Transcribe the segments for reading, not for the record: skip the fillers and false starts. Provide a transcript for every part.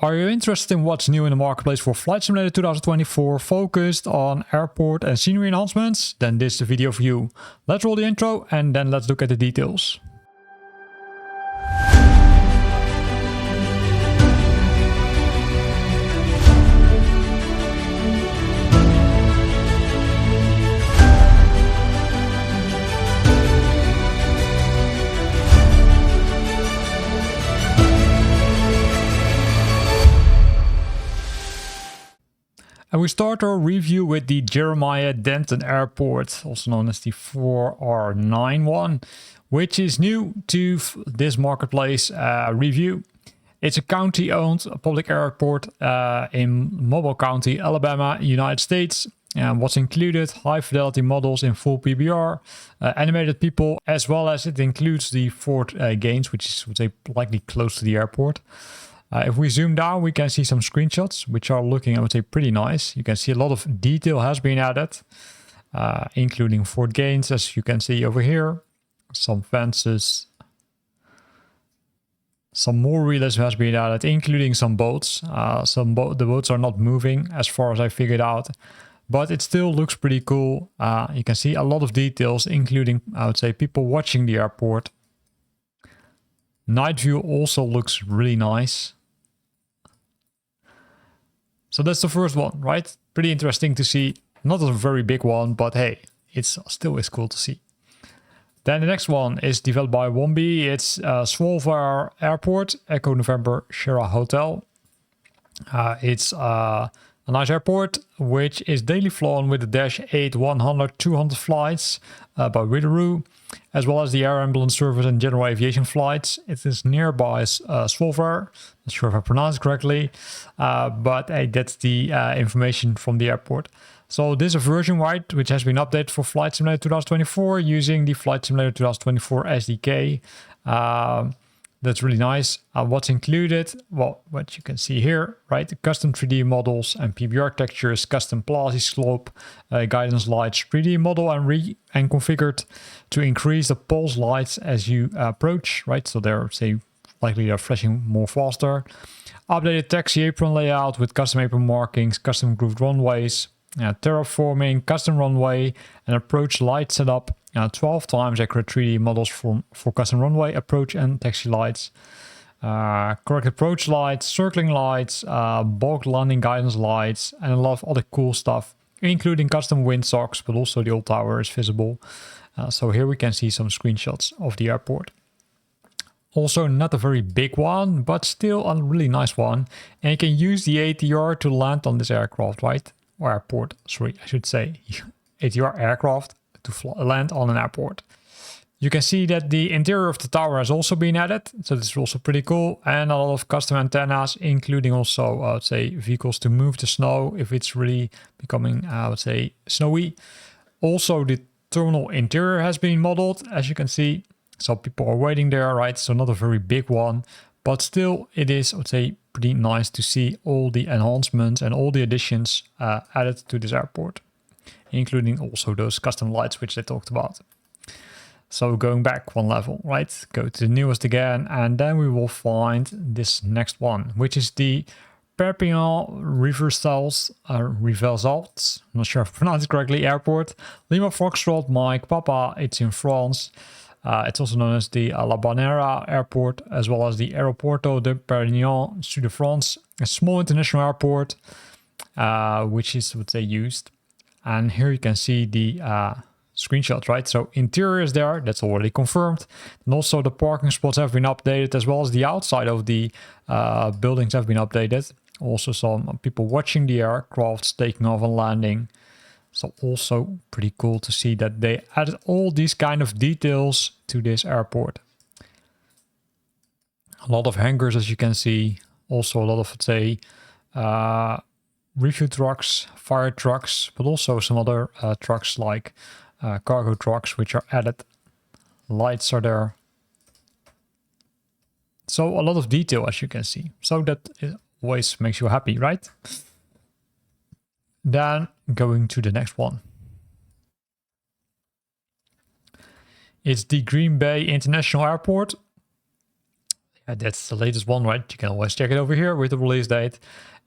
Are you interested in what's new in the marketplace for Flight Simulator 2024 focused on airport and scenery enhancements? Then this is the video for you. Let's roll the intro and then let's look at the details. And we start our review with the Jeremiah Denton Airport, also known as the 4R91, which is new to this marketplace review. It's a county-owned public airport in Mobile County, Alabama, United States. And what's included, high-fidelity models in full PBR, animated people, as well as it includes the Fort Gaines, which is, I would say, likely close to the airport. If we zoom down, we can see some screenshots, which are looking, I would say, pretty nice. You can see a lot of detail has been added, including Fort Gaines, as you can see over here. Some fences. Some more realism has been added, including some boats. The boats are not moving, as far as I figured out. But it still looks pretty cool. You can see a lot of details, including, I would say, people watching the airport. Night view also looks really nice. So that's the first one, right? Pretty interesting to see. Not a very big one, but hey, it's still is cool to see. Then the next one is developed by Wombi. It's Svolvaer Airport, Echo November Sierra Hotel. It's a nice airport, which is daily flown with the Dash 8 100-200 flights by Wideroo, as well as the air ambulance service and general aviation flights. It is nearby Svolvaer. Not sure if I pronounced it correctly, but that's the information from the airport. So this is a version, right, which has been updated for Flight Simulator 2024 using the Flight Simulator 2024 SDK. That's really nice. What's included? Well, what you can see here, right? The custom 3D models and PBR textures, custom Plazi slope, guidance lights, 3D model and configured to increase the pulse lights as you approach, right? So they're, say, likely they're flashing more faster. Updated taxi apron layout with custom apron markings, custom grooved runways, terraforming, custom runway, and approach light setup. 12 times accurate 3D models for custom runway, approach and taxi lights. Correct approach lights, circling lights, bulk landing guidance lights, and a lot of other cool stuff, including custom windsocks, but also the old tower is visible. So here we can see some screenshots of the airport. Also not a very big one, but still a really nice one. And you can use the ATR to land on this aircraft, right? Or airport, sorry, I should say. ATR aircraft to land on an airport. You can see that the interior of the tower has also been added, so this is also pretty cool, and a lot of custom antennas, including also, I would say, vehicles to move the snow if it's really becoming, I would say, snowy. Also, the terminal interior has been modeled, as you can see, so people are waiting there, right? So not a very big one, but still it is, I would say, pretty nice to see all the enhancements and all the additions added to this airport, including also those custom lights which they talked about. So going back one level, right? Go to the newest again, and then we will find this next one, which is the Perpignan Rivesaltes, I'm not sure if I pronounced it correctly, airport. Lima Foxtrot Mike Papa, it's in France. It's also known as the La Banera Airport, as well as the Aéroporto de Perpignan, Sud de France, a small international airport, which is what they used. And here you can see the screenshot, right? So interior is there, that's already confirmed. And also the parking spots have been updated, as well as the outside of the buildings have been updated. Also some people watching the aircrafts taking off and landing. So also pretty cool to see that they added all these kind of details to this airport. A lot of hangars, as you can see. Also a lot of, let's say, refuel trucks, fire trucks, but also some other trucks like cargo trucks, which are added. Lights are there. So a lot of detail, as you can see. So that always makes you happy, right? Then going to the next one. It's the Green Bay International Airport. That's the latest one, right? You can always check it over here with the release date.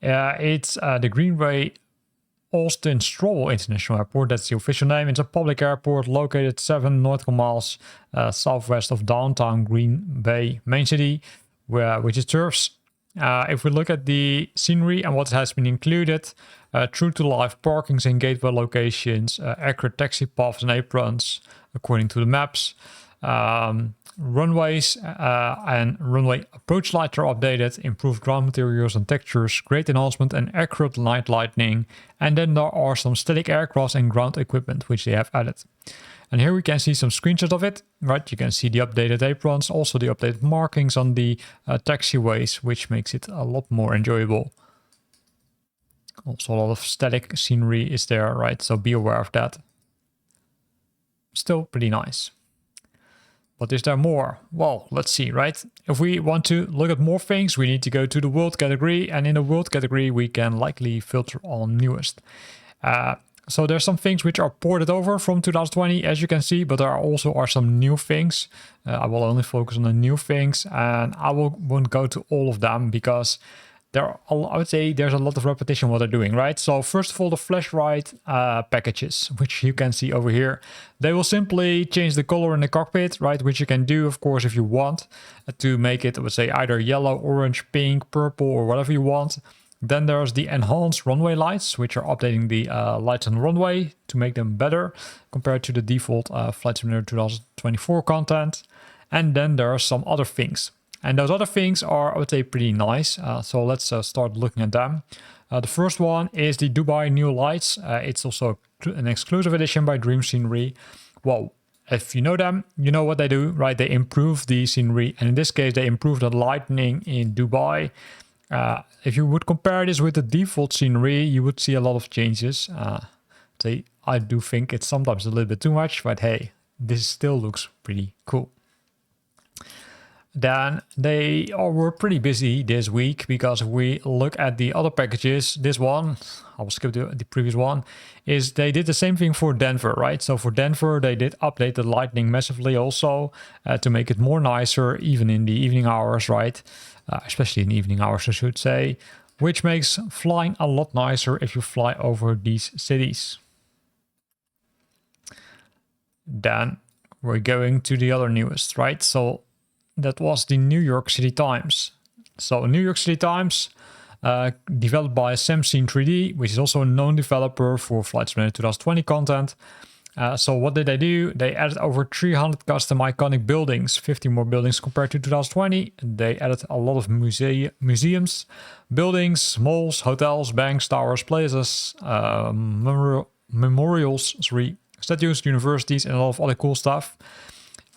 It's the Greenway Austin Stroll International Airport. That's the official name. It's a public airport located 7 nautical miles southwest of downtown Green Bay main city, which it serves. If we look at the scenery and what has been included, true to life parkings and gateway locations, accurate taxi paths and aprons according to the maps. Runways and runway approach lights are updated, improved ground materials and textures, great enhancement and accurate night lighting, and then there are some static aircraft and ground equipment which they have added. And here we can see some screenshots of it, right? You can see the updated aprons, also the updated markings on the taxiways, which makes it a lot more enjoyable. Also a lot of static scenery is there, right? So be aware of that. Still pretty nice. But is there more? Well, let's see, right? If we want to look at more things, we need to go to the world category. And in the world category, we can likely filter on newest. So there's some things which are ported over from 2020, as you can see, but there also are some new things. I will only focus on the new things, and I won't go to all of them because I would say there's a lot of repetition what they're doing, right? So first of all, the flash ride packages, which you can see over here, they will simply change the color in the cockpit, right? Which you can do, of course, if you want to make it, I would say, either yellow, orange, pink, purple, or whatever you want. Then there's the enhanced runway lights, which are updating the lights on the runway to make them better compared to the default Flight Simulator 2024 content. And then there are some other things. And those other things are, I would say, pretty nice. So let's start looking at them. The first one is the Dubai New Lights. It's also an exclusive edition by Dream Scenery. Well, if you know them, you know what they do, right? They improve the scenery. And in this case, they improve the lighting in Dubai. If you would compare this with the default scenery, you would see a lot of changes. I do think it's sometimes a little bit too much, but hey, this still looks pretty cool. Then they were pretty busy this week because if we look at the other packages, this one, I will skip the previous one, is they did the same thing for Denver, right? So for Denver, they did update the lighting massively also to make it more nicer, even in the evening hours, right? Especially in the evening hours, I should say, which makes flying a lot nicer if you fly over these cities. Then we're going to the other newest, right? So that was the New York City Times. So New York City Times, developed by Samsung 3D, which is also a known developer for Flight Simulator 2020 content. So what did they do? They added over 300 custom iconic buildings, 50 more buildings compared to 2020. They added a lot of museums, buildings, malls, hotels, banks, towers, plazas, memorials, statues, universities, and a lot of other cool stuff.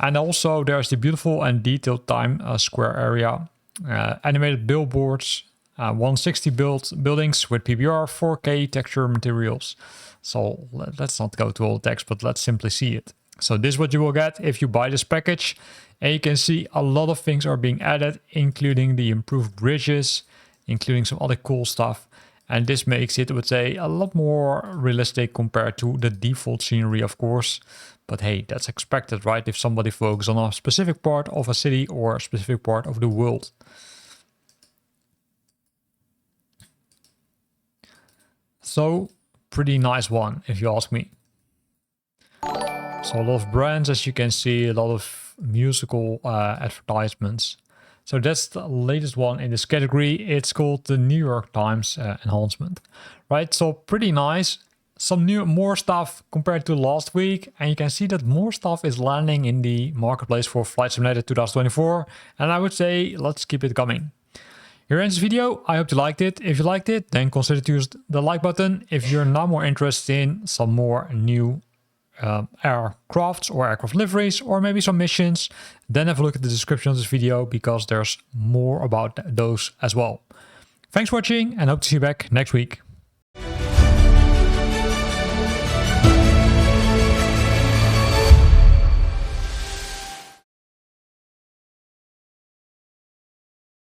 And also there's the beautiful and detailed Times Square area, animated billboards, 160 buildings with PBR, 4K texture materials. So let's not go to all the text, but let's simply see it. So this is what you will get if you buy this package. And you can see a lot of things are being added, including the improved bridges, including some other cool stuff. And this makes it, I would say, a lot more realistic compared to the default scenery, of course. But hey, that's expected, right? If somebody focuses on a specific part of a city or a specific part of the world. So, pretty nice one, if you ask me. So a lot of brands, as you can see, a lot of musical advertisements. So that's the latest one in this category. It's called the New York Times enhancement, right? So pretty nice. Some more stuff compared to last week. And you can see that more stuff is landing in the marketplace for Flight Simulator 2024. And I would say, let's keep it coming. Here ends this video. I hope you liked it. If you liked it, then consider to use the like button. If you're now more interested in some more new aircrafts or aircraft liveries, or maybe some missions, then have a look at the description of this video because there's more about those as well. Thanks for watching and hope to see you back next week.